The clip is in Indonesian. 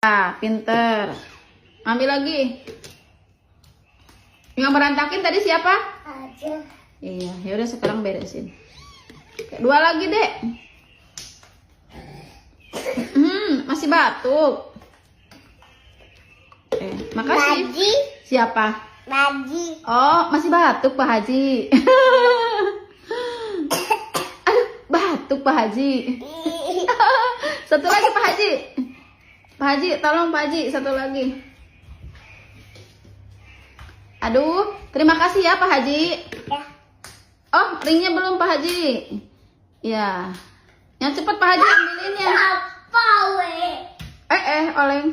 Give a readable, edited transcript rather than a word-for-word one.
Ah, pinter. Ambil lagi. Yang berantakin tadi siapa? Aja. Iya, yaudah sekarang beresin. Dua lagi, Dek. Masih batuk. Makasih. Haji. Siapa? Haji. Oh, masih batuk Pak Haji. Aduh, batuk Pak Haji. Satu lagi Pak Haji. Pak Haji, tolong Pak Haji, satu lagi. Aduh, terima kasih ya Pak Haji. Ya. Oh, ringnya belum Pak Haji. Ya. Yang cepat Pak Haji ambilin ya. Apa we? Oleng.